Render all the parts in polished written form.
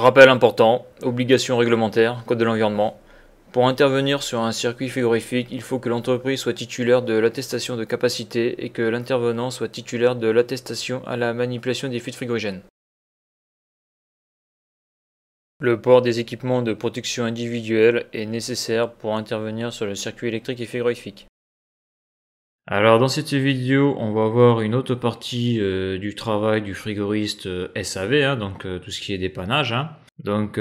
Rappel important, obligation réglementaire, code de l'environnement. Pour intervenir sur un circuit frigorifique, il faut que l'entreprise soit titulaire de l'attestation de capacité et que l'intervenant soit titulaire de l'attestation à la manipulation des fluides frigorigènes. Le port des équipements de protection individuelle est nécessaire pour intervenir sur le circuit électrique et frigorifique. Alors dans cette vidéo, on va voir une autre partie du travail du frigoriste SAV, donc tout ce qui est dépannage. Donc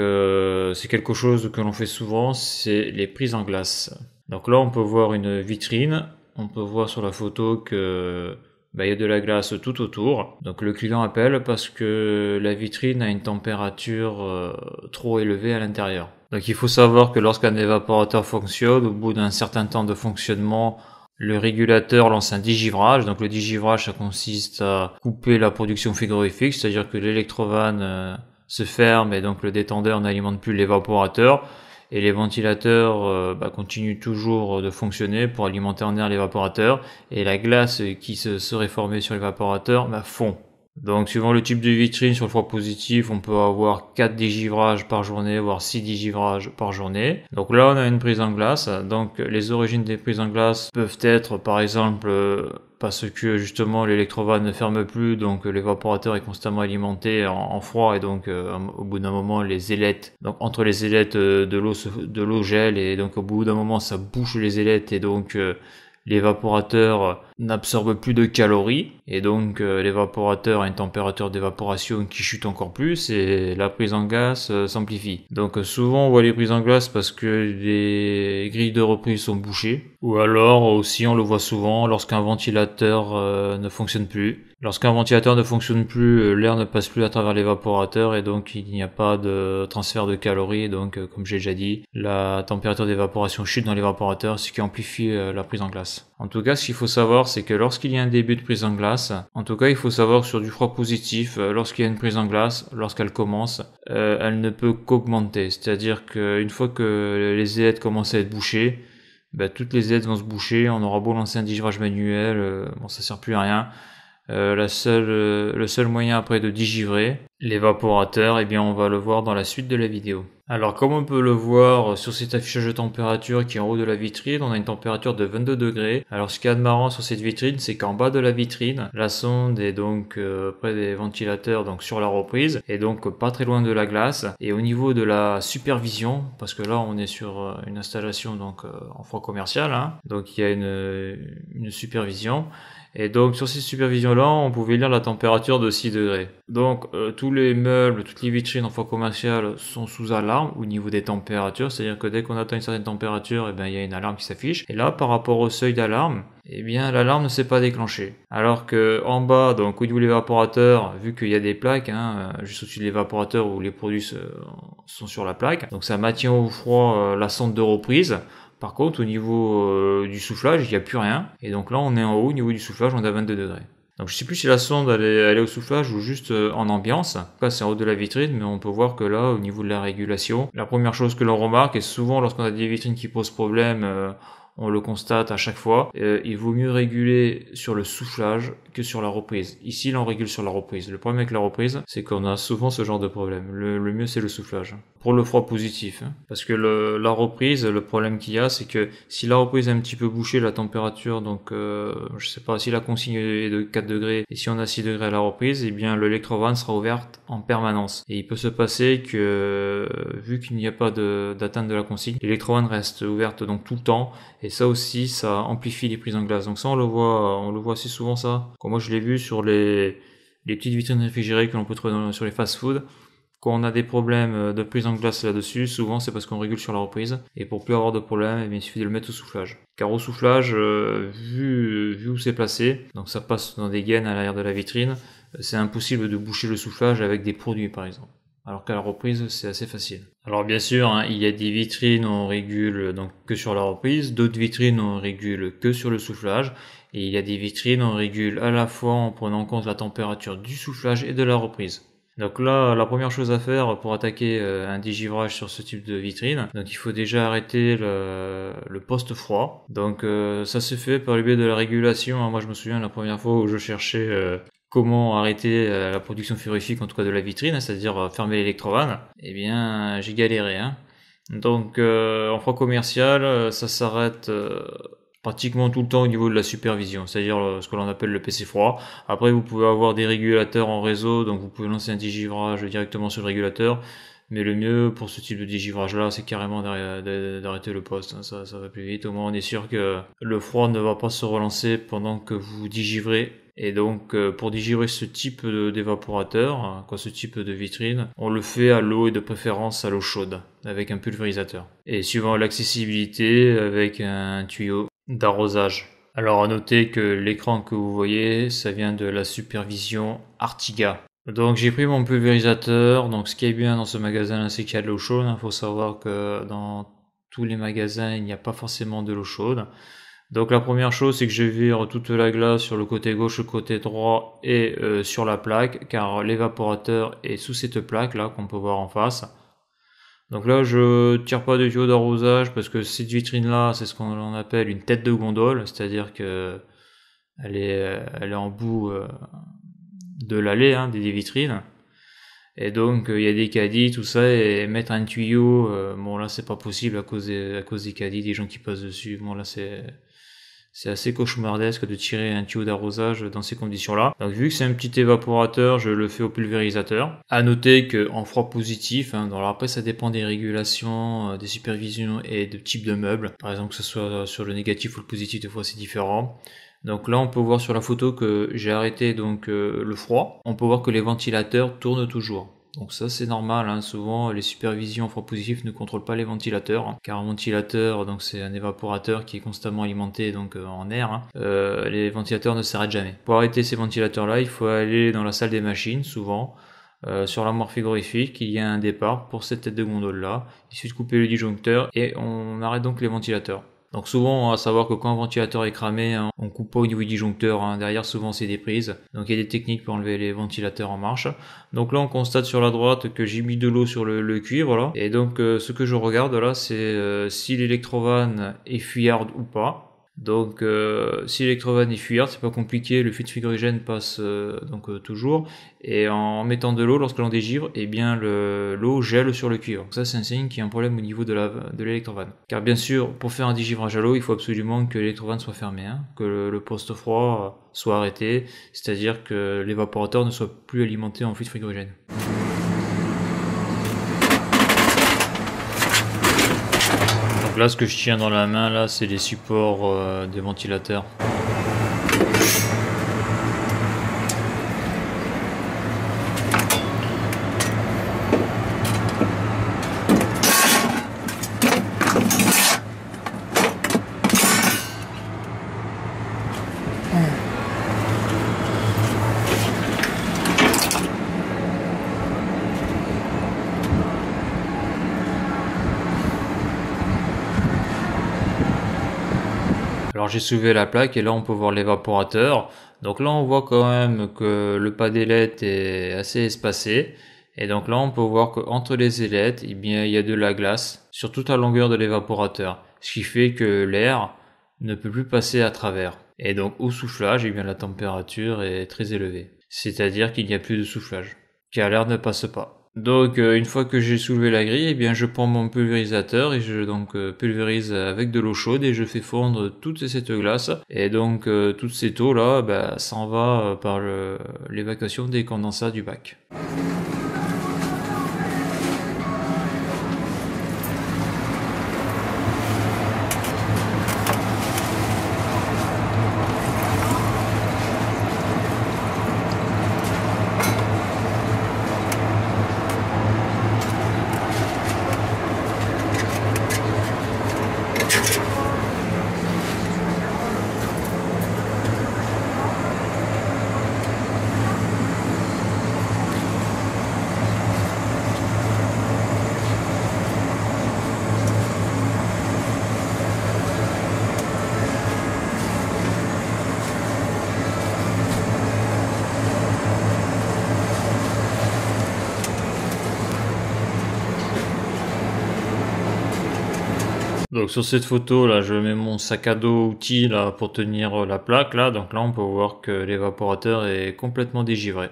c'est quelque chose que l'on fait souvent, c'est les prises en glace. Donc là on peut voir une vitrine, on peut voir sur la photo que il y a de la glace tout autour. Donc le client appelle parce que la vitrine a une température trop élevée à l'intérieur. Donc il faut savoir que lorsqu'un évaporateur fonctionne, au bout d'un certain temps de fonctionnement, le régulateur lance un digivrage. Donc le digivrage, ça consiste à couper la production frigorifique, c'est-à-dire que l'électrovanne se ferme et donc le détendeur n'alimente plus l'évaporateur. Et les ventilateurs continuent toujours de fonctionner pour alimenter en air l'évaporateur. Et la glace qui serait formée sur l'évaporateur fond. Donc suivant le type de vitrine, sur le froid positif, on peut avoir 4 digivrages par journée, voire 6 digivrages par journée. Donc là on a une prise en glace. Donc les origines des prises en glace peuvent être par exemple parce que justement l'électrovanne ne ferme plus, donc l'évaporateur est constamment alimenté en froid et donc au bout d'un moment les ailettes, donc entre les ailettes de l'eau gèle et donc au bout d'un moment ça bouche les ailettes et donc l'évaporateur n'absorbe plus de calories et donc l'évaporateur a une température d'évaporation qui chute encore plus et la prise en glace s'amplifie. Donc souvent on voit les prises en glace parce que les grilles de reprise sont bouchées, ou alors aussi on le voit souvent lorsqu'un ventilateur ne fonctionne plus. Lorsqu'un ventilateur ne fonctionne plus, l'air ne passe plus à travers l'évaporateur et donc il n'y a pas de transfert de calories. Donc comme j'ai déjà dit, la température d'évaporation chute dans l'évaporateur, ce qui amplifie la prise en glace. En tout cas, ce qu'il faut savoir, c'est que lorsqu'il y a un début de prise en glace, en tout cas il faut savoir que sur du froid positif, lorsqu'il y a une prise en glace, lorsqu'elle commence, elle ne peut qu'augmenter. C'est-à-dire qu'une fois que les ailettes commencent à être bouchées, toutes les ailettes vont se boucher, on aura beau lancer un digivrage manuel, ça sert plus à rien. Le seul moyen après de digivrer l'évaporateur, on va le voir dans la suite de la vidéo. Alors comme on peut le voir sur cet affichage de température qui est en haut de la vitrine, on a une température de 22 degrés. Alors ce qu'il y a de marrant sur cette vitrine, c'est qu'en bas de la vitrine, la sonde est donc près des ventilateurs, donc sur la reprise, et donc pas très loin de la glace. Et au niveau de la supervision, parce que là on est sur une installation donc en froid commercial, donc il y a une supervision. Et donc sur ces supervisions là on pouvait lire la température de 6 degrés. Donc tous les meubles, toutes les vitrines en froid commercial sont sous alarme au niveau des températures, c'est-à-dire que dès qu'on atteint une certaine température, il y a une alarme qui s'affiche. Et là par rapport au seuil d'alarme, l'alarme ne s'est pas déclenchée. Alors que en bas, donc au niveau de l'évaporateur, vu qu'il y a des plaques juste au-dessus de l'évaporateur où les produits sont sur la plaque, donc ça maintient au froid la sonde de reprise. Par contre, au niveau du soufflage, il n'y a plus rien. Et donc là, on est en haut, au niveau du soufflage, on est à 22 degrés. Donc je sais plus si la sonde elle est au soufflage ou juste en ambiance. En tout cas, c'est en haut de la vitrine, mais on peut voir que là, au niveau de la régulation, la première chose que l'on remarque, et souvent lorsqu'on a des vitrines qui posent problème, on le constate à chaque fois, il vaut mieux réguler sur le soufflage que sur la reprise. Ici, là, on régule sur la reprise. Le problème avec la reprise, c'est qu'on a souvent ce genre de problème. Le mieux, c'est le soufflage. Pour le froid positif. Parce que la reprise, le problème qu'il y a, c'est que si la reprise est un petit peu bouchée, la température, donc, je sais pas, si la consigne est de 4 degrés, et si on a 6 degrés à la reprise, l'électrovanne sera ouverte en permanence. Et il peut se passer que, vu qu'il n'y a pas d'atteinte de la consigne, l'électrovanne reste ouverte donc tout le temps, et ça aussi, ça amplifie les prises en glace. Donc ça, on le voit assez souvent ça. Comme moi, je l'ai vu sur les petites vitrines réfrigérées que l'on peut trouver sur les fast-food. Quand on a des problèmes de prise en glace là-dessus, souvent c'est parce qu'on régule sur la reprise. Et pour plus avoir de problème, il suffit de le mettre au soufflage. Car au soufflage, vu où c'est placé, donc ça passe dans des gaines à l'arrière de la vitrine, c'est impossible de boucher le soufflage avec des produits par exemple. Alors qu'à la reprise, c'est assez facile. Alors bien sûr, il y a des vitrines où on régule donc que sur la reprise, d'autres vitrines où on régule que sur le soufflage, et il y a des vitrines où on régule à la fois en prenant en compte la température du soufflage et de la reprise. Donc là, la première chose à faire pour attaquer un digivrage sur ce type de vitrine, donc il faut déjà arrêter le poste froid. Donc ça se fait par le biais de la régulation. Moi je me souviens la première fois où je cherchais comment arrêter la production frigorifique, en tout cas de la vitrine, c'est-à-dire fermer l'électrovanne, eh bien j'ai galéré. Hein. Donc en froid commercial, ça s'arrête pratiquement tout le temps au niveau de la supervision, c'est-à-dire ce que l'on appelle le PC froid. Après, vous pouvez avoir des régulateurs en réseau, donc vous pouvez lancer un digivrage directement sur le régulateur. Mais le mieux pour ce type de digivrage là, c'est carrément d'arrêter le poste. Hein. Ça va plus vite. Au moins, on est sûr que le froid ne va pas se relancer pendant que vous digivrez. Et donc, pour digivrer ce type d'évaporateur, hein, ce type de vitrine, on le fait à l'eau et de préférence à l'eau chaude, avec un pulvérisateur. Et suivant l'accessibilité, avec un tuyau d'arrosage. Alors, à noter que l'écran que vous voyez, ça vient de la supervision Artiga. Donc j'ai pris mon pulvérisateur. Donc ce qui est bien dans ce magasin là, c'est qu'il y a de l'eau chaude. Il faut savoir que dans tous les magasins il n'y a pas forcément de l'eau chaude. Donc la première chose c'est que je vire toute la glace sur le côté gauche, le côté droit et sur la plaque, car l'évaporateur est sous cette plaque là qu'on peut voir en face. Donc là je tire pas de tuyau d'arrosage parce que cette vitrine là c'est ce qu'on appelle une tête de gondole, c'est-à-dire que elle est en bout de l'allée, hein, des vitrines, et donc il y a des caddies, tout ça, et mettre un tuyau, bon là c'est pas possible à cause des caddies, des gens qui passent dessus. Bon là c'est assez cauchemardesque de tirer un tuyau d'arrosage dans ces conditions-là. Donc vu que c'est un petit évaporateur, je le fais au pulvérisateur. À noter que en froid positif, hein, alors après ça dépend des régulations, des supervisions et de type de meubles. Par exemple que ce soit sur le négatif ou le positif, des fois c'est différent. Donc là on peut voir sur la photo que j'ai arrêté donc le froid. On peut voir que les ventilateurs tournent toujours. Donc ça c'est normal, hein. Souvent les supervisions en froid positif ne contrôlent pas les ventilateurs, hein, car un ventilateur donc c'est un évaporateur qui est constamment alimenté donc en air, hein. Les ventilateurs ne s'arrêtent jamais. Pour arrêter ces ventilateurs là, il faut aller dans la salle des machines souvent. Sur l'armoire frigorifique, il y a un départ pour cette tête de gondole là. Il suffit de couper le disjoncteur et on arrête donc les ventilateurs. Donc souvent on va savoir que quand un ventilateur est cramé, hein, on coupe pas au niveau du disjoncteur, hein. Derrière souvent c'est des prises, donc il y a des techniques pour enlever les ventilateurs en marche. Donc là on constate sur la droite que j'ai mis de l'eau sur le cuivre là, et donc ce que je regarde là c'est si l'électrovanne est fuyarde ou pas. Donc si l'électrovanne est fuyarde, c'est pas compliqué, le fluide frigorigène passe toujours, et en mettant de l'eau lorsque l'on dégivre, eh bien l'eau gèle sur le cuivre. Donc ça c'est un signe qu'il y a un problème au niveau de l'électrovanne. Car bien sûr, pour faire un dégivrage à l'eau, il faut absolument que l'électrovanne soit fermée, hein, que le poste froid soit arrêté, c'est-à-dire que l'évaporateur ne soit plus alimenté en fluide frigorigène. Là, ce que je tiens dans la main, là, c'est les supports des ventilateurs. Alors j'ai soulevé la plaque et là on peut voir l'évaporateur. Donc là on voit quand même que le pas d'ailette est assez espacé. Et donc là on peut voir qu'entre les ailettes, eh bien, il y a de la glace sur toute la longueur de l'évaporateur. Ce qui fait que l'air ne peut plus passer à travers. Et donc au soufflage, eh bien, la température est très élevée. C'est-à-dire qu'il n'y a plus de soufflage, car l'air ne passe pas. Donc une fois que j'ai soulevé la grille, eh bien je prends mon pulvérisateur et je pulvérise avec de l'eau chaude et je fais fondre toute cette glace, et donc toute cette eau là s'en va par l'évacuation des condensats du bac. Donc sur cette photo là, je mets mon sac à dos outil là pour tenir la plaque là. Donc là on peut voir que l'évaporateur est complètement dégivré.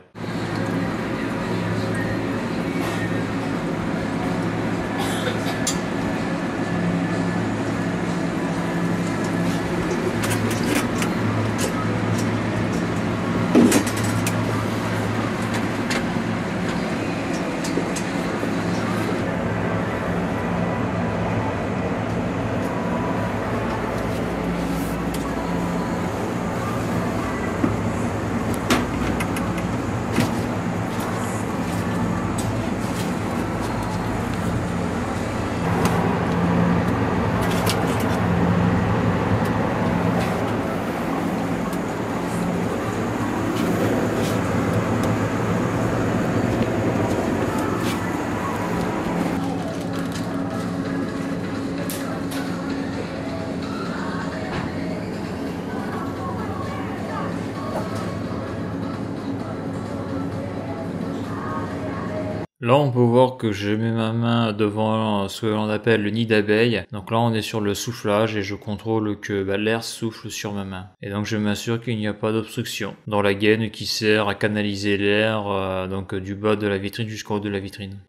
Là, on peut voir que je mets ma main devant ce que l'on appelle le nid d'abeille. Donc là, on est sur le soufflage et je contrôle que l'air souffle sur ma main. Et donc, je m'assure qu'il n'y a pas d'obstruction dans la gaine qui sert à canaliser l'air donc du bas de la vitrine jusqu'au haut de la vitrine.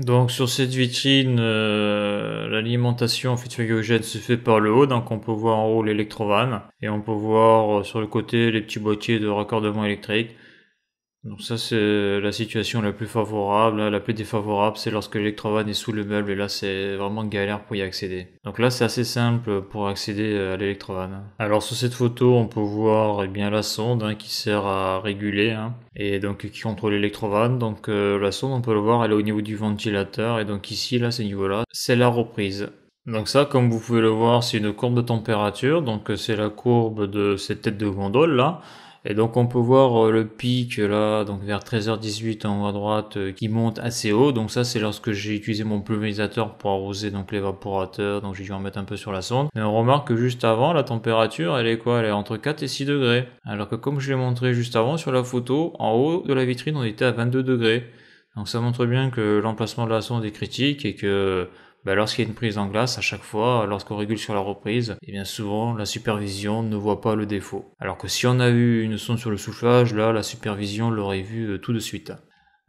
Donc sur cette vitrine, l'alimentation en fluide frigorigène se fait par le haut, donc on peut voir en haut l'électrovanne et on peut voir sur le côté les petits boîtiers de raccordement électrique. Donc ça c'est la situation la plus favorable. La plus défavorable c'est lorsque l'électrovanne est sous le meuble et là c'est vraiment galère pour y accéder. Donc là c'est assez simple pour accéder à l'électrovanne. Alors sur cette photo on peut voir bien la sonde qui sert à réguler et donc qui contrôle l'électrovanne. Donc la sonde on peut le voir, elle est au niveau du ventilateur et donc ici là ce niveau là c'est la reprise. Donc ça, comme vous pouvez le voir, c'est une courbe de température, donc c'est la courbe de cette tête de gondole là. Et donc on peut voir le pic là, donc vers 13h18 en haut à droite, qui monte assez haut. Donc ça c'est lorsque j'ai utilisé mon pulvérisateur pour arroser donc l'évaporateur, donc j'ai dû en mettre un peu sur la sonde. Mais on remarque que juste avant, la température elle est quoi? Elle est entre 4 et 6 degrés. Alors que comme je l'ai montré juste avant sur la photo, en haut de la vitrine on était à 22 degrés. Donc ça montre bien que l'emplacement de la sonde est critique et que lorsqu'il y a une prise en glace, à chaque fois, lorsqu'on régule sur la reprise, et bien souvent la supervision ne voit pas le défaut. Alors que si on a eu une sonde sur le soufflage, là la supervision l'aurait vu tout de suite.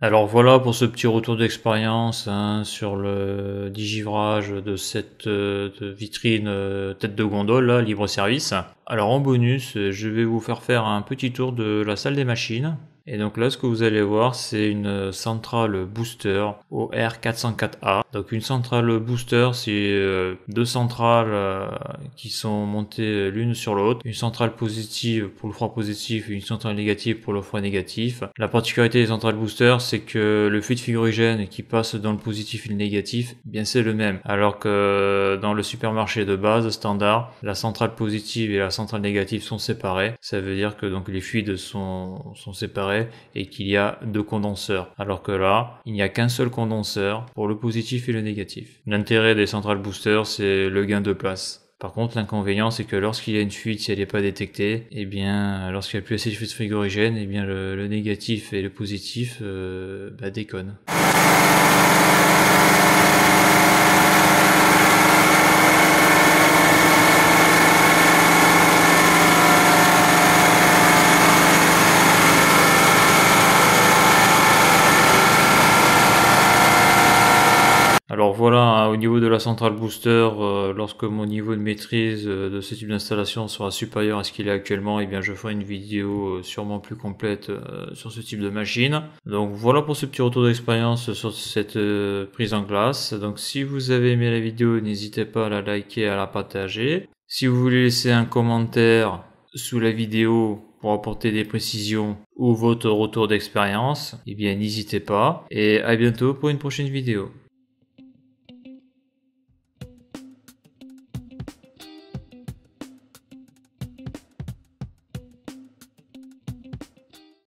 Alors voilà pour ce petit retour d'expérience sur le digivrage de cette vitrine tête de gondole là, libre service. Alors en bonus, je vais vous faire un petit tour de la salle des machines. Et donc là, ce que vous allez voir, c'est une centrale booster au R404A. Donc une centrale booster, c'est deux centrales qui sont montées l'une sur l'autre. Une centrale positive pour le froid positif et une centrale négative pour le froid négatif. La particularité des centrales booster, c'est que le fluide frigorigène qui passe dans le positif et le négatif, bien c'est le même. Alors que dans le supermarché de base standard, la centrale positive et la centrale négative sont séparées. Ça veut dire que donc les fluides sont séparés et qu'il y a deux condenseurs. Alors que là, il n'y a qu'un seul condenseur pour le positif et le négatif. L'intérêt des centrales boosters, c'est le gain de place. Par contre, l'inconvénient, c'est que lorsqu'il y a une fuite, si elle n'est pas détectée, et bien, lorsqu'il n'y a plus assez de fluide frigorigène, et bien, le négatif et le positif, déconnent. Alors voilà, au niveau de la centrale booster, lorsque mon niveau de maîtrise de ce type d'installation sera supérieur à ce qu'il est actuellement, et bien je ferai une vidéo sûrement plus complète sur ce type de machine. Donc voilà pour ce petit retour d'expérience sur cette prise en glace. Donc si vous avez aimé la vidéo, n'hésitez pas à la liker et à la partager. Si vous voulez laisser un commentaire sous la vidéo pour apporter des précisions ou votre retour d'expérience, eh bien n'hésitez pas. Et à bientôt pour une prochaine vidéo.